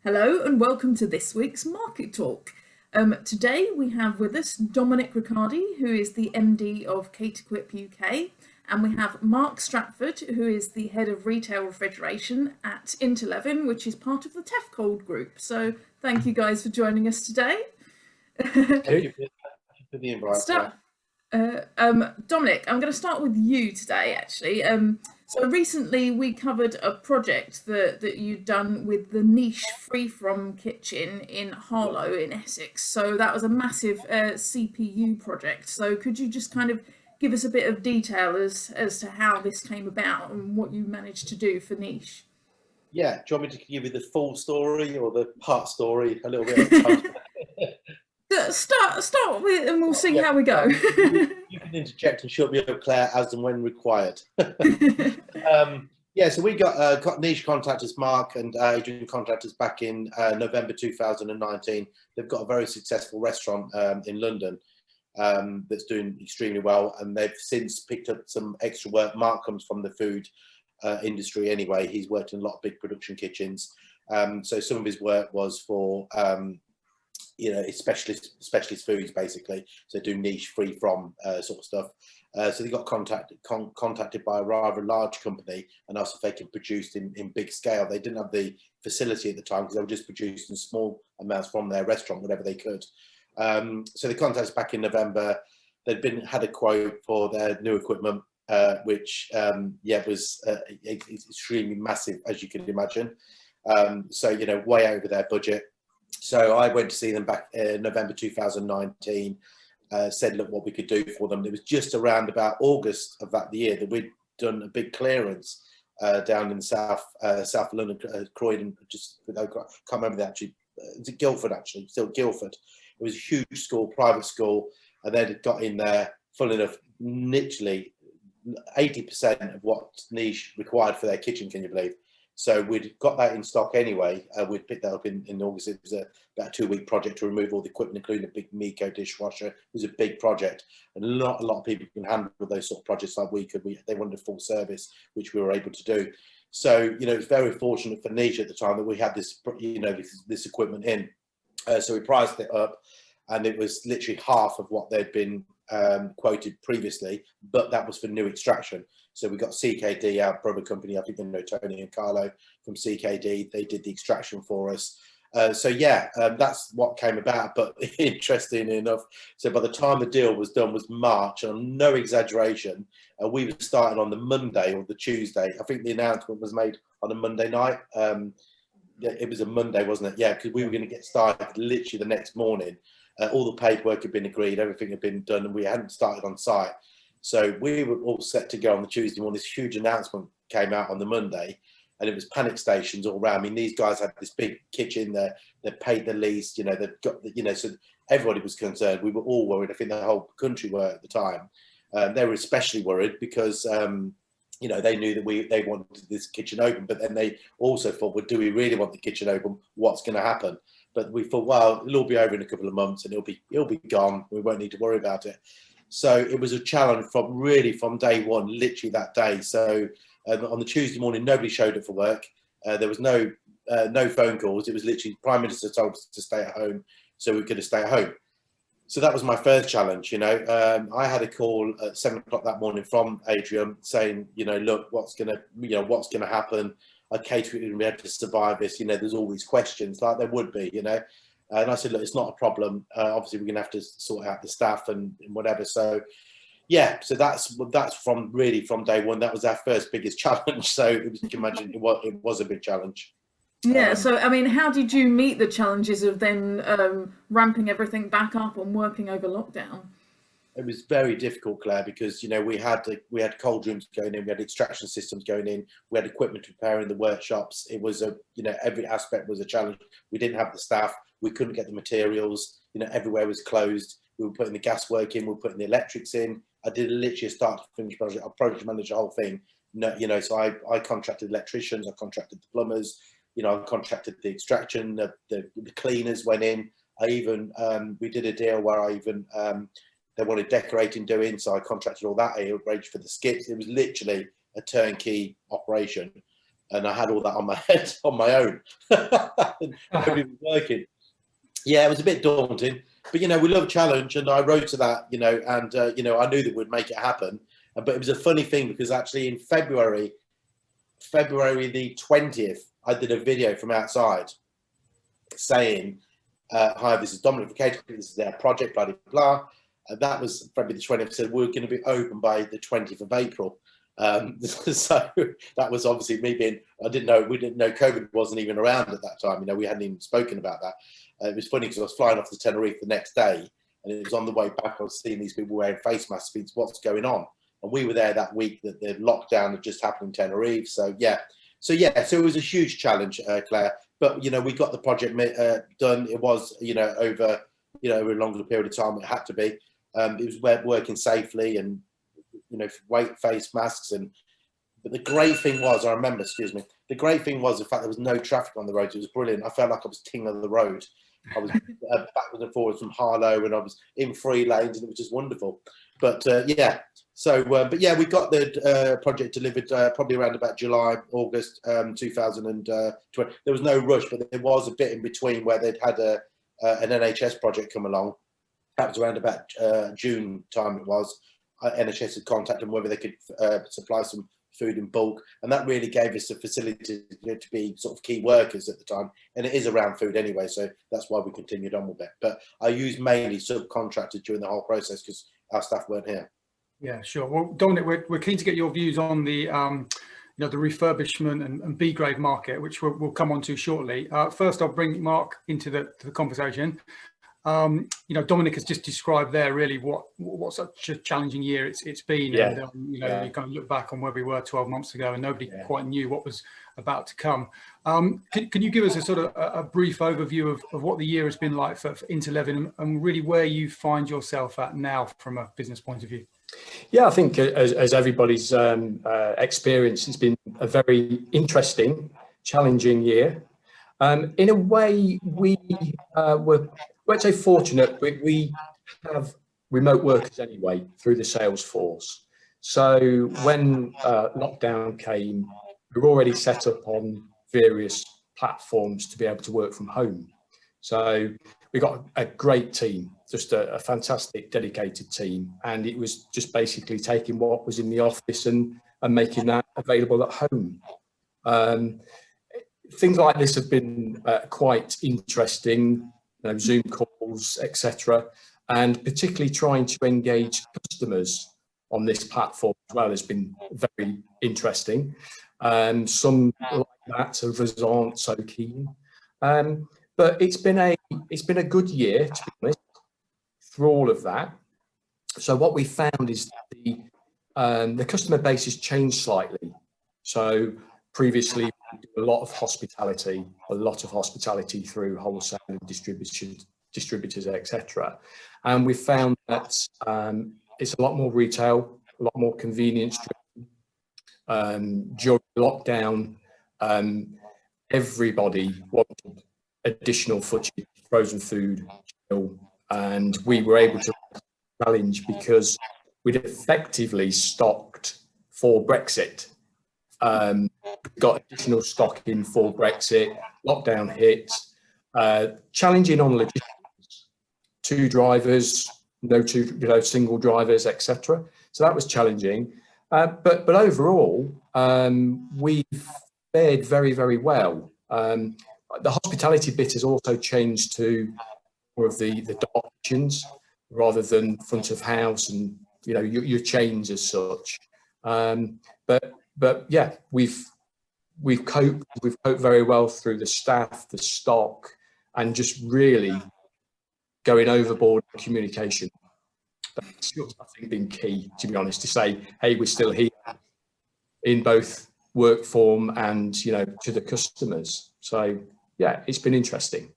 Hello and welcome to this week's Market Talk. Today we have with us Dominic Ricciardi, who is the MD of Caterquip UK, and we have Mark Stratford, who is the head of retail refrigeration at Interlevin, which is part of the Tefcold group. So thank you guys for joining us today. Thank you for the invite. Dominic, I'm going to start with you today, actually. So recently we covered a project that you'd done with the niche free from kitchen in Harlow in Essex. So that was a massive CPU project. So could you just kind of give us a bit of detail as to how this came about and what you managed to do for niche? Yeah, do you want me to give you the full story or the part story a little bit at a time? Start with and we'll see how we go. You can interject and shut me up, Claire, as and when required. Yeah, so we got niche contactors, Mark and Adrian contactors back in November 2019. They've got a very successful restaurant in London that's doing extremely well, and they've since picked up some extra work. Mark comes from the food industry anyway. He's worked in a lot of big production kitchens. So some of his work was for it's specialist foods basically, so do niche free from sort of stuff. So they got contacted by a rather large company and asked if they could produce in big scale. They didn't have the facility at the time because they were just producing small amounts from their restaurant, whatever they could. So they contacted us back in November. They'd had a quote for their new equipment, which was extremely massive, as you can imagine. So way over their budget. So I went to see them back in November 2019, said, look, what we could do for them. It was just around about August of that year that we'd done a big clearance down in South London, Croydon, I can't remember that actually. It's Guildford actually, still Guildford. It was a huge school, private school, and they'd got in there, full enough, literally 80% of what niche required for their kitchen, can you believe? So we'd got that in stock anyway. We'd picked that up in August. It was about a 2-week project to remove all the equipment, including a big Miko dishwasher. It was a big project, and not a lot of people can handle those sort of projects like we could. They wanted a full service, which we were able to do. So it's very fortunate for niche at the time that we had this this equipment in. So we priced it up, and it was literally half of what they'd been quoted previously, but that was for new extraction. So we got CKD, our brother company, I think you know Tony and Carlo from CKD. They did the extraction for us. That's what came about. But interesting enough, so by the time the deal was done was March, and no exaggeration, we were starting on the Monday or the Tuesday. I think the announcement was made on a Monday night. It was a Monday, wasn't it? Yeah, because we were going to get started literally the next morning. All the paperwork had been agreed, everything had been done, and we hadn't started on site. So we were all set to go on the Tuesday morning. This huge announcement came out on the Monday, and it was panic stations all around. I mean, these guys had this big kitchen there. They paid the lease. They've got so everybody was concerned. We were all worried. I think the whole country were at the time. They were especially worried because they knew that they wanted this kitchen open, but then they also thought, well, do we really want the kitchen open? What's going to happen? But we thought, well, it'll all be over in a couple of months, and it'll be gone. We won't need to worry about it. So it was a challenge from day one, literally that day. So on the Tuesday morning, nobody showed up for work. There was no phone calls. It was literally Prime Minister told us to stay at home, so we could stay at home. So that was my first challenge. I had a call at 7 o'clock that morning from Adrian saying, look, what's gonna happen? Okay, we had to survive this. There's always questions, like there would be. And I said, look, it's not a problem. Obviously, we're going to have to sort out the staff and whatever. So, yeah, so that's from day one. That was our first biggest challenge. So you can imagine it was a big challenge. Yeah. So, I mean, how did you meet the challenges of then ramping everything back up and working over lockdown? It was very difficult, Claire, because we had cold rooms going in, we had extraction systems going in, we had equipment to prepare in the workshops. It was every aspect was a challenge. We didn't have the staff, we couldn't get the materials. Everywhere was closed. We were putting the gas work in, we were putting the electrics in. I did literally a start to finish project. I project managed the whole thing. So I contracted electricians, I contracted the plumbers. I contracted the extraction. The cleaners went in. We did a deal where they wanted decorating doing, so I contracted all that. I arranged for the skips. It was literally a turnkey operation. and I had all that on my head on my own. Nobody was working. Yeah, it was a bit daunting, but we love a challenge, and I wrote to that, and I knew that we'd make it happen. But it was a funny thing because actually in February the 20th, I did a video from outside saying, "Hi, this is Dominic from Caterquip. This is their project, blah blah blah." And that was February the 20th. Said we're going to be open by the 20th of April. So that was obviously me being. We didn't know COVID wasn't even around at that time. We hadn't even spoken about that. It was funny because I was flying off to Tenerife the next day, and it was on the way back. I was seeing these people wearing face masks. Thinking, what's going on? And we were there that week that the lockdown had just happened in Tenerife. So it was a huge challenge, Claire. But we got the project done. It was over a longer period of time. It had to be. It was working safely, and weight face masks. But the great thing was, I remember, the great thing was the fact there was no traffic on the road. It was brilliant. I felt like I was king of the road. I was backwards and forwards from Harlow, and I was in 3 lanes, and it was just wonderful. But we got the project delivered probably around about July, August 2020. There was no rush, but there was a bit in between where they'd had an NHS project come along. That was around about June time. It was NHS had contacted them whether they could supply some food in bulk, and that really gave us the facility to be sort of key workers at the time, and it is around food anyway, so that's why we continued on with it. But I used mainly subcontractors during the whole process because our staff weren't here. Yeah, sure. Well, Dominic, we're keen to get your views on the the refurbishment and B grade market, which we'll come on to shortly. First, I'll bring Mark into the conversation. Dominic has just described there really what such a challenging year it's been. Yeah. And you kind of look back on where we were 12 months ago, and nobody quite knew what was about to come. Can you give us a sort of a brief overview of what the year has been like for Interlevin, and really where you find yourself at now from a business point of view? Yeah, I think as everybody's experience, it's been a very interesting, challenging year. In a way, we were, let's say, fortunate. We have remote workers anyway through the sales force. So when lockdown came, we were already set up on various platforms to be able to work from home. So we got a great team, just a fantastic, dedicated team. And it was just basically taking what was in the office and making that available at home. Things like this have been quite interesting, Zoom calls, etc. And particularly trying to engage customers on this platform as well has been very interesting. Some like that, others aren't so keen. But it's been a good year, to be honest, through all of that. So what we found is that the customer base has changed slightly. So previously, we did a lot of hospitality through wholesale and distributors, etc. And we found that it's a lot more retail, a lot more convenience driven. During lockdown, everybody wanted additional footage, frozen food, and we were able to challenge because we'd effectively stocked for Brexit. Got additional stock in for Brexit, lockdown hit, challenging on logistics, 2 drivers, no single drivers, etc. So that was challenging, but overall we've fared very, very well. The hospitality bit has also changed to more of the dark kitchens rather than front of house and your chains as such. But yeah, we've coped very well through the staff, the stock, and just really going overboard in communication. That's, I think, been key, to be honest, to say, hey, we're still here in both work form and to the customers. So yeah, it's been interesting.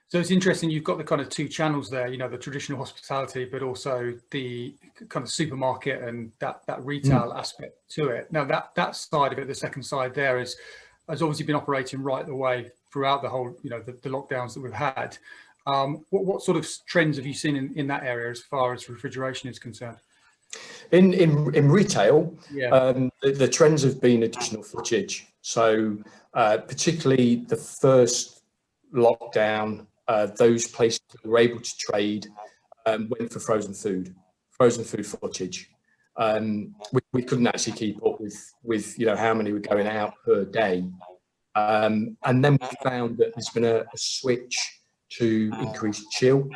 So it's interesting, you've got the kind of 2 channels there, the traditional hospitality, but also the kind of supermarket and that retail aspect to it. Now that side of it, the second side there has obviously been operating right the way throughout the whole, the lockdowns that we've had. What sort of trends have you seen in that area as far as refrigeration is concerned? In retail, the trends have been additional footage. So particularly the first lockdown, those places that were able to trade went for frozen food footage. We couldn't actually keep up with how many were going out per day. And then we found that there's been a switch to increased chill.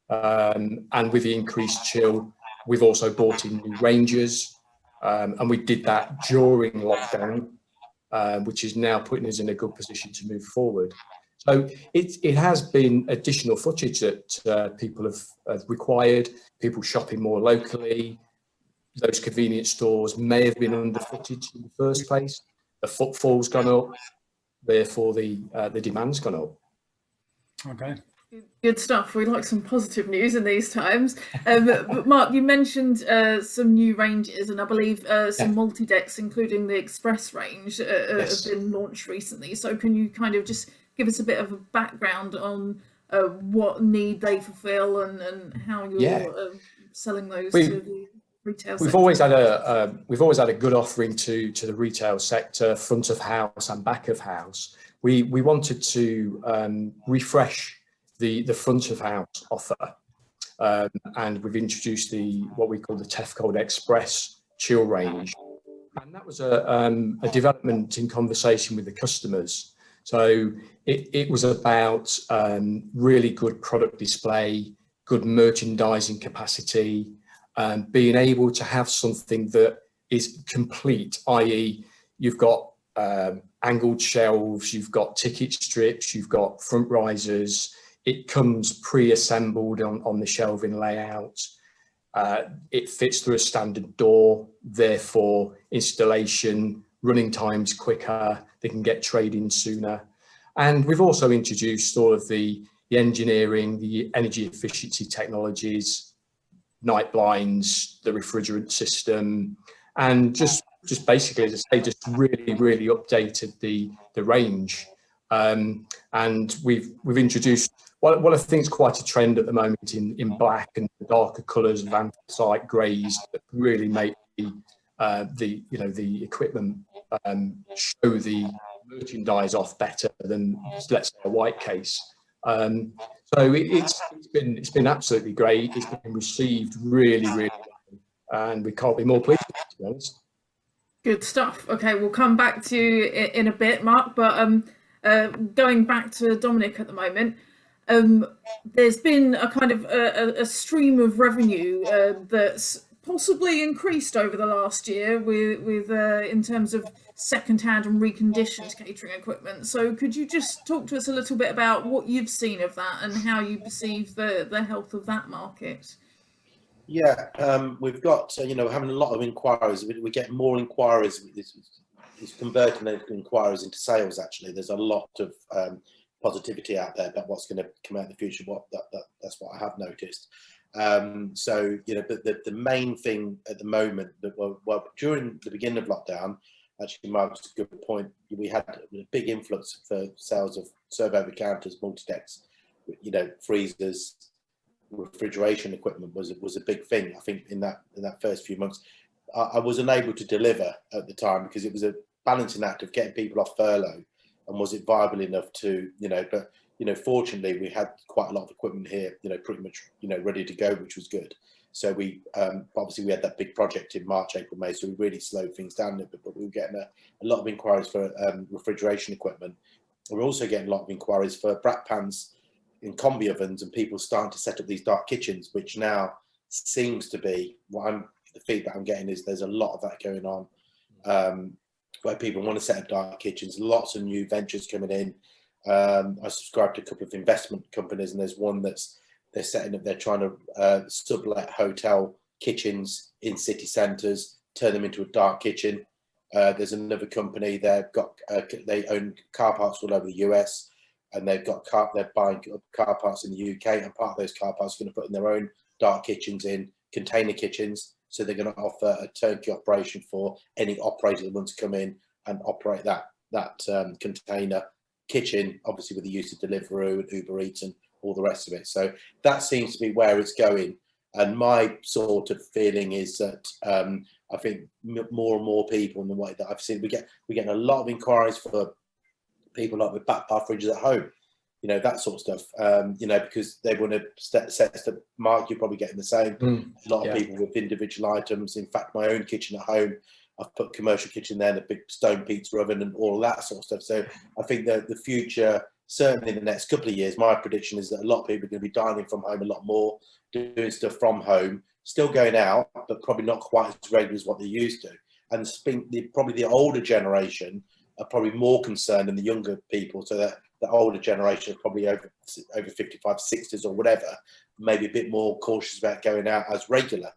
And with the increased chill, we've also brought in new ranges. And we did that during lockdown, which is now putting us in a good position to move forward. So it has been additional footage that people have required, people shopping more locally. Those convenience stores may have been under footage in the first place. The footfall's gone up, therefore the demand's gone up. Okay. Good stuff. We like some positive news in these times. But Mark, you mentioned some new ranges, and I believe some multi-decks, including the Express range, have been launched recently. So can you kind of just give us a bit of a background on what need they fulfill and how you're selling those to the retail sector? We've always had a good offering to the retail sector, front of house and back of house. We wanted to refresh the front of house offer, and we've introduced what we call the Tefcold Express chill range, and that was a development in conversation with the customers. So it was about really good product display, good merchandising capacity, being able to have something that is complete, i.e. you've got angled shelves, you've got ticket strips, you've got front risers. It comes pre-assembled on the shelving layout. It fits through a standard door, therefore installation, running times quicker, they can get trade-in sooner. And we've also introduced all of the engineering, the energy efficiency technologies, night blinds, the refrigerant system, and just basically, as I say, just really updated the range. And we've introduced what I think is quite a trend at the moment in black and darker colours of anthracite greys that really make the equipment show the merchandise off better than, let's say, a white case. So it's been absolutely great. It's been received really well, and we can't be more pleased, to be honest. Good stuff. Okay, we'll come back to you in a bit, Mark, but going back to Dominic at the moment, there's been a kind of a stream of revenue that's possibly increased over the last year with in terms of second-hand and reconditioned catering equipment. So could you just talk to us a little bit about what you've seen of that and how you perceive the health of that market? Yeah, we've got, having a lot of inquiries. We get more inquiries. It's converting those inquiries into sales, actually. There's a lot of positivity out there about what's going to come out in the future. That's what I have noticed. So, but the main thing at the moment, during the beginning of lockdown, actually, Mark's a good point. We had a big influx for sales of serve over counters, multi-decks, freezers, refrigeration equipment was a big thing. I think in that first few months, I was unable to deliver at the time because it was a balancing act of getting people off furlough, and was it viable enough to, but fortunately we had quite a lot of equipment here, pretty much, ready to go, which was good. So we obviously we had that big project in March, April, May, so we really slowed things down a little bit, but we were getting a lot of inquiries for refrigeration equipment. We're also getting a lot of inquiries for brat pans in combi ovens, and people starting to set up these dark kitchens, which now seems to be the feedback I'm getting is there's a lot of that going on, where people want to set up dark kitchens. Lots of new ventures coming in. I subscribe to a couple of investment companies, and there's one they're setting up. They're trying to sublet hotel kitchens in city centres, turn them into a dark kitchen. There's another company. They own car parks all over the US, and they're buying car parks in the UK, and part of those car parks are going to put in their own dark kitchens, in container kitchens. So they're going to offer a turnkey operation for any operator that wants to come in and operate that container kitchen, obviously with the use of Deliveroo and Uber Eats and all the rest of it. So that seems to be where it's going. And my sort of feeling is that I think more and more people, in the way that I've seen, we're getting a lot of inquiries for people like with back bar fridges at home, you know, that sort of stuff, you know, because they want to set the mark. You're probably getting the same. A lot of people with individual items. In fact, my own kitchen at home, I've put commercial kitchen there, and a big stone pizza oven and all of that sort of stuff. So I think that the future, certainly in the next couple of years, my prediction is that a lot of people are going to be dining from home a lot more, doing stuff from home, still going out, but probably not quite as regular as what they used to. And probably the older generation are probably more concerned than the younger people. So that the older generation is probably over 55, 60s or whatever, maybe a bit more cautious about going out as regular.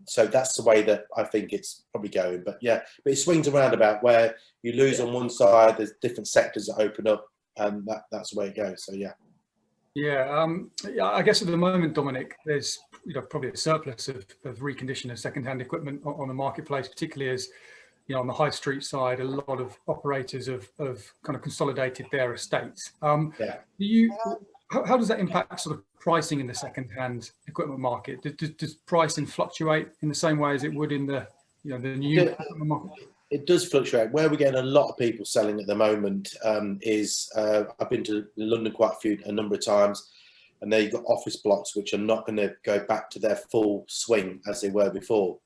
So that's the way that I think it's probably going. But yeah, but it swings around about where you lose on one side, there's different sectors that open up, and that's the way it goes. So yeah. Yeah, I guess at the moment, Dominic, there's probably a surplus of reconditioned and second-hand equipment on the marketplace, particularly as on the high street side, a lot of operators have kind of consolidated their estates. How does that impact sort of pricing in the second-hand equipment market? Does pricing fluctuate in the same way as it would in the the new equipment market? It does fluctuate. Where we're getting a lot of people selling at the moment is I've been to London quite a number of times, and there you've got office blocks which are not going to go back to their full swing as they were before.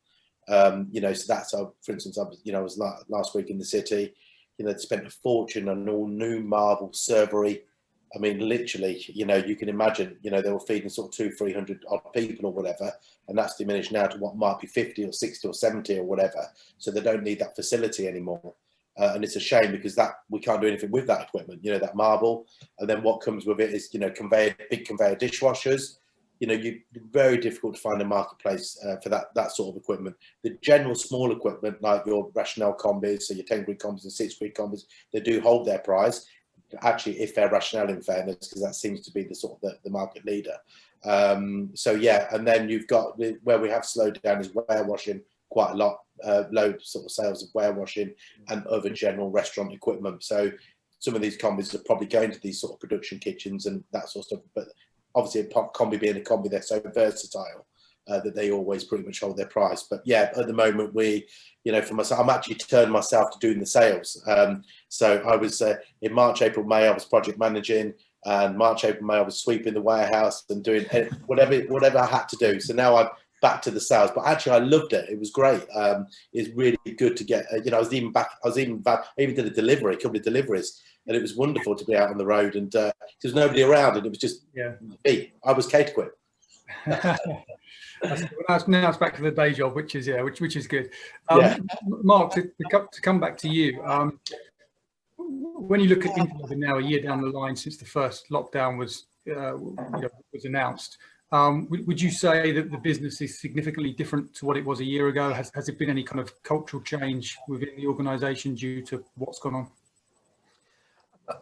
So that's for instance, I was last week in the city. They'd spent a fortune on all new marble servery. I mean, literally, you can imagine, they were feeding sort of 200-300 odd people or whatever, and that's diminished now to what might be 50 or 60 or 70 or whatever. So they don't need that facility anymore. And it's a shame because we can't do anything with that equipment, that marble. And then what comes with it is, big conveyor dishwashers. You're very difficult to find a marketplace for that sort of equipment. The general small equipment, like your Rationale combis, so your 10-grid combis and 6-grid combis, they do hold their price. Actually, if they're Rationale, in fairness, because that seems to be the sort of the market leader. So yeah, and then you've got where we have slowed down is warewashing quite a lot, low sort of sales of warewashing and other general restaurant equipment. So some of these combis are probably going to these sort of production kitchens and that sort of stuff. But obviously, a combi being a combi, they're so versatile that they always pretty much hold their price. But yeah, at the moment, for myself, I'm actually turned myself to doing the sales. So I was in March, April, May, I was project managing, and March, April, May, I was sweeping the warehouse and doing whatever I had to do. So now I'm back to the sales, but actually I loved it. It was great. It's really good to get. I even did a couple of deliveries, and it was wonderful to be out on the road and there's nobody around, and it was just me. I was Caterquip. Now it's back to the day job, which is good. Mark, to come back to you, when you look at Interlevin now, a year down the line since the first lockdown was announced, would you say that the business is significantly different to what it was a year ago? Has there been any kind of cultural change within the organisation due to what's gone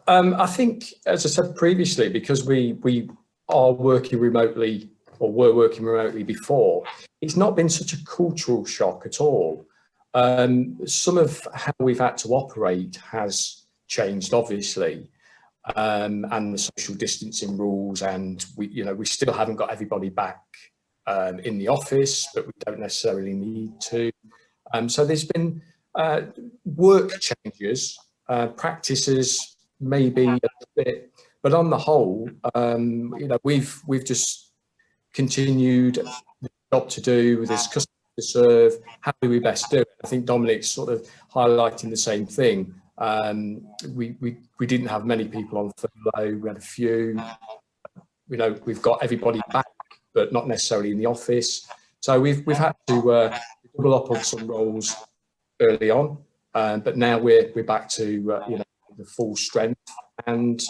on? I think, as I said previously, because we are working remotely, or were working remotely before, it's not been such a cultural shock at all. Some of how we've had to operate has changed, obviously, and the social distancing rules, and we still haven't got everybody back in the office, but we don't necessarily need to. So there's been work changes, practices maybe a bit, but on the whole, we've just continued the job to do, there's customers to serve, how do we best do it? I think Dominic's sort of highlighting the same thing. We didn't have many people on furlough, we had a few, we've got everybody back, but not necessarily in the office. So we've had to double up on some roles early on, but now we're back to the full strength. And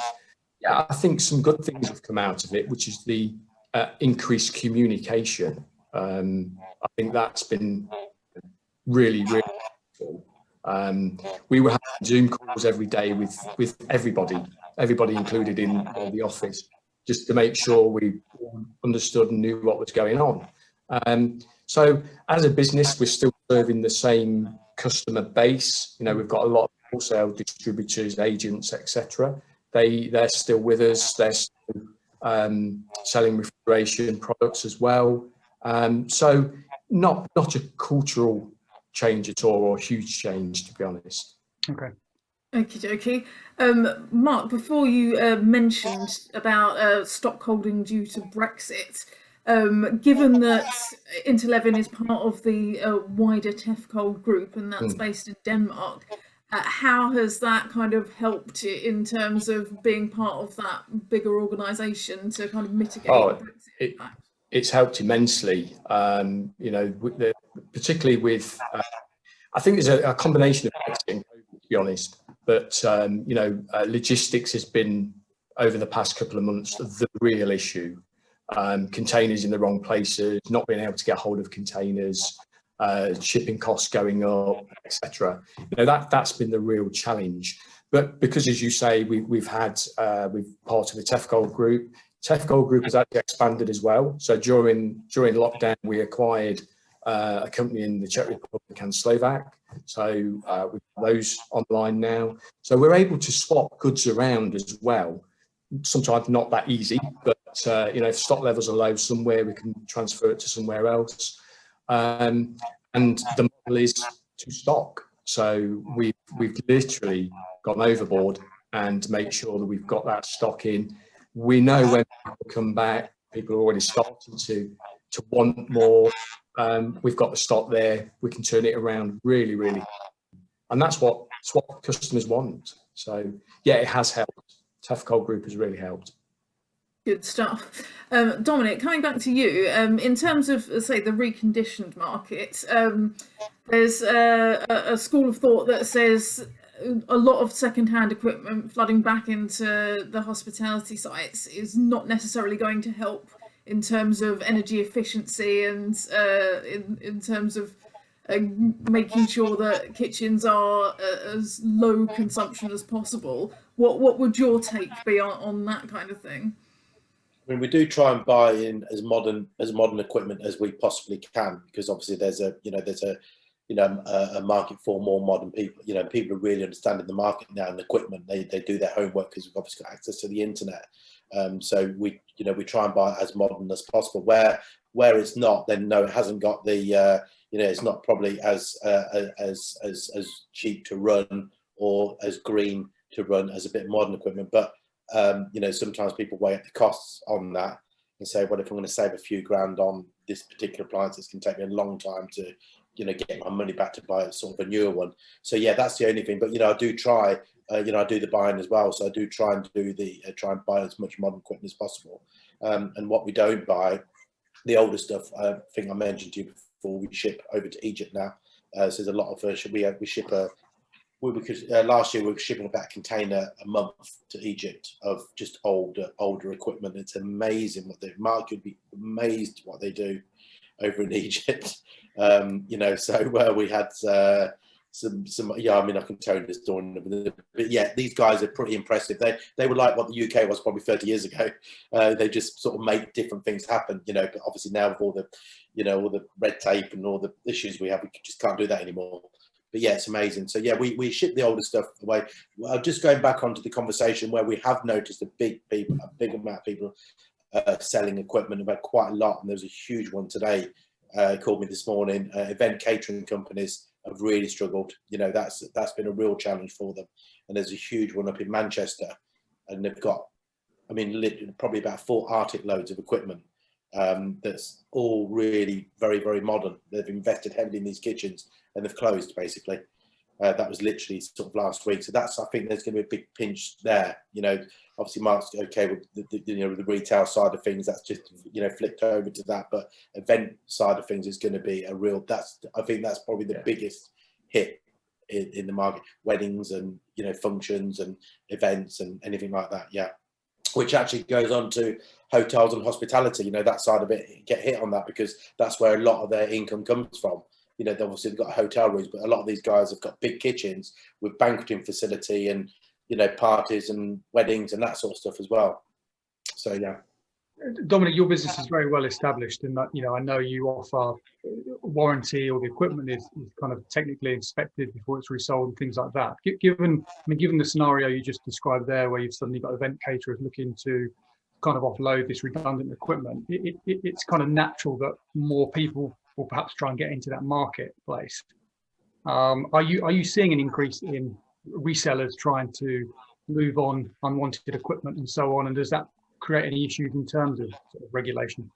yeah, I think some good things have come out of it, which is the increased communication. I think that's been really, really helpful. We were having Zoom calls every day with everybody included in the office, just to make sure we understood and knew what was going on. So as a business, we're still serving the same customer base. We've got a lot of wholesale distributors, agents, etc. They're still with us. They're still selling refrigeration products as well. So not a cultural change at all, or a huge change, to be honest. Okay. Okie dokie. Mark, before you mentioned about stock holding due to Brexit, given that Interlevin is part of the wider Tefcold group and that's based in Denmark, how has that kind of helped in terms of being part of that bigger organisation to kind of mitigate the Brexit impact? It's helped immensely, you know, particularly with, I think there's a combination of Brexit and COVID, to be honest, but, you know, logistics has been, over the past couple of months, the real issue. Containers in the wrong places, not being able to get hold of containers, shipping costs going up, etc. You know, that's been the real challenge. But because, as you say, we've part of the Tefcold group. Tefcold group has actually expanded as well. So during lockdown, we acquired a company in the Czech Republic and Slovak. So we've got those online now. So we're able to swap goods around as well. Sometimes not that easy, but you know, if stock levels are low somewhere, we can transfer it to somewhere else. And the model is to stock. So we've literally gone overboard and make sure that we've got that stock in. We know when people come back, people are already starting to want more. We've got the stock there. We can turn it around really, really, and that's what customers want. So yeah, it has helped. Tefcold Group has really helped. Good stuff. Dominic, coming back to you, in terms of, say, the reconditioned market, there's a school of thought that says a lot of second-hand equipment flooding back into the hospitality sites is not necessarily going to help in terms of energy efficiency and in terms of making sure that kitchens are as low consumption as possible. What would your take be on that kind of thing? I mean, we do try and buy in as modern equipment as we possibly can, because obviously there's a market for more modern people. You know, people are really understanding the market now and the equipment. They do their homework because we've obviously got access to the internet. So we try and buy it as modern as possible. Where it's not, then no, it hasn't got the it's not probably as cheap to run or as green to run as a bit modern equipment. But sometimes people weigh up the costs on that and say, well, if I'm going to save a few grand on this particular appliance, it's going to take me a long time to get my money back to buy a sort of a newer one. So yeah, that's the only thing. But I do try. I do the buying as well. So I do try and buy as much modern equipment as possible. And what we don't buy, the older stuff, I think I mentioned to you before, we ship over to Egypt now. So there's a lot of we ship last year we were shipping about a container a month to Egypt of just older equipment. It's amazing Mark would be amazed what they do over in Egypt. So where we had some I mean, I can tell you the story, but yeah, these guys are pretty impressive. They were like what the UK was probably 30 years ago. They just sort of make different things happen, but obviously now with all the red tape and all the issues we have, we just can't do that anymore. But yeah, it's amazing. So yeah, we ship the older stuff away. Just going back onto the conversation where we have noticed a big amount of people selling equipment, about quite a lot, and there was a huge one today. Called me this morning. Event catering companies have really struggled. That's been a real challenge for them. And there's a huge one up in Manchester, and they've got, I mean, literally probably about 4 Arctic loads of equipment. That's all really very, very modern. They've invested heavily in these kitchens, and they've closed basically. That was literally sort of last week. So I think there's going to be a big pinch there. Obviously Mark's okay with the retail side of things. That's just flipped over to that. But event side of things is going to be a real. I think that's probably the biggest hit in the market. Weddings and functions and events and anything like that. Yeah, which actually goes on to hotels and hospitality. That side of it get hit on that, because that's where a lot of their income comes from. They've obviously got hotel rooms, but a lot of these guys have got big kitchens with banqueting facility and, parties and weddings and that sort of stuff as well. So, yeah. Dominic, your business is very well established in that, I know you offer warranty, or the equipment is kind of technically inspected before it's resold and things like that. Given the scenario you just described there, where you've suddenly got event caterers looking to kind of offload this redundant equipment, it's kind of natural that more people will perhaps try and get into that marketplace. Are you seeing an increase in resellers trying to move on unwanted equipment and so on? And does that create any issues in terms of, sort of regulation?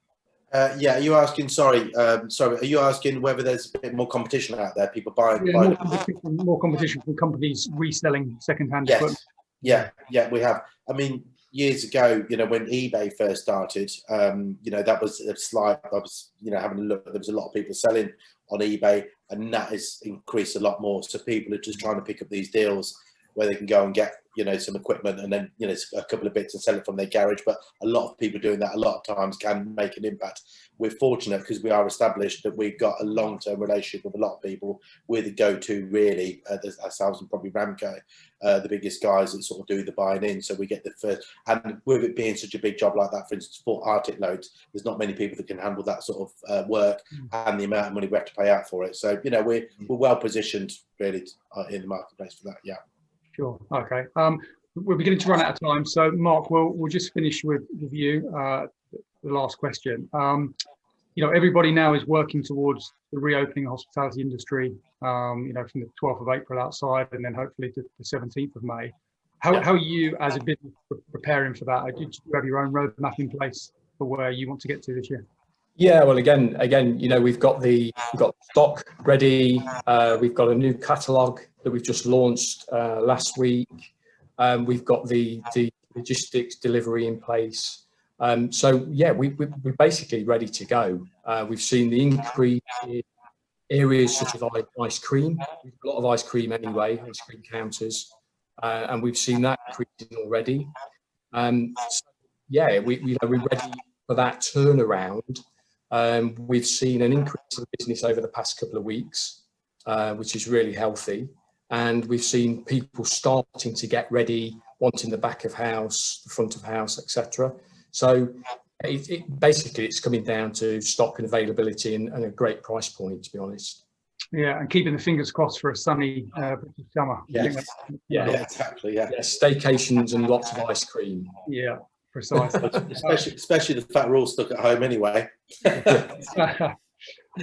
Yeah, are you asking? Sorry, are you asking whether there's a bit more competition out there? People buying? Yeah, more competition from companies reselling second-hand equipment. Yeah, we have. I mean, years ago, when eBay first started, that was a slight. I was, having a look. There was a lot of people selling on eBay, and that has increased a lot more. So people are just trying to pick up these deals where they can go and get, some equipment and then, a couple of bits and sell it from their garage. But a lot of people doing that a lot of times can make an impact. We're fortunate because we are established that we've got a long-term relationship with a lot of people. We're the go-to, really, ourselves and probably Ramco, the biggest guys that sort of do the buying in. So we get the first, and with it being such a big job like that, for instance, for Arctic loads, there's not many people that can handle that sort of work and the amount of money we have to pay out for it. So, we're well positioned, really, in the marketplace for that, yeah. Sure. Okay. We're beginning to run out of time, so Mark, we'll just finish with you. The last question. Everybody now is working towards the reopening of the hospitality industry. From the 12th of April outside, and then hopefully to the 17th of May. How are you, as a business, preparing for that? Did you have your own roadmap in place for where you want to get to this year? Yeah, well, again, we've got stock ready. We've got a new catalogue that we've just launched last week. We've got the logistics delivery in place. So yeah, we're basically ready to go. We've seen the increase in areas such as ice cream. We've got a lot of ice cream anyway, ice cream counters, and we've seen that increasing already. So yeah, we're ready for that turnaround. We've seen an increase in business over the past couple of weeks, which is really healthy. And we've seen people starting to get ready, wanting the back of house, the front of house, etc. So basically it's coming down to stock and availability and a great price point, to be honest. Yeah, and keeping the fingers crossed for a sunny British summer. Yes. Yeah, exactly. Yeah. Staycations and lots of ice cream. Yeah, precisely. especially the fact we're all stuck at home anyway.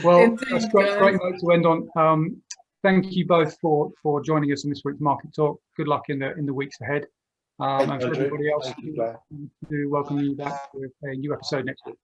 Well, Indeed, that's great note to end on. Thank you both for joining us in this week's Market Talk. Good luck in the weeks ahead. And for everybody else, we welcome you back with a new episode next week.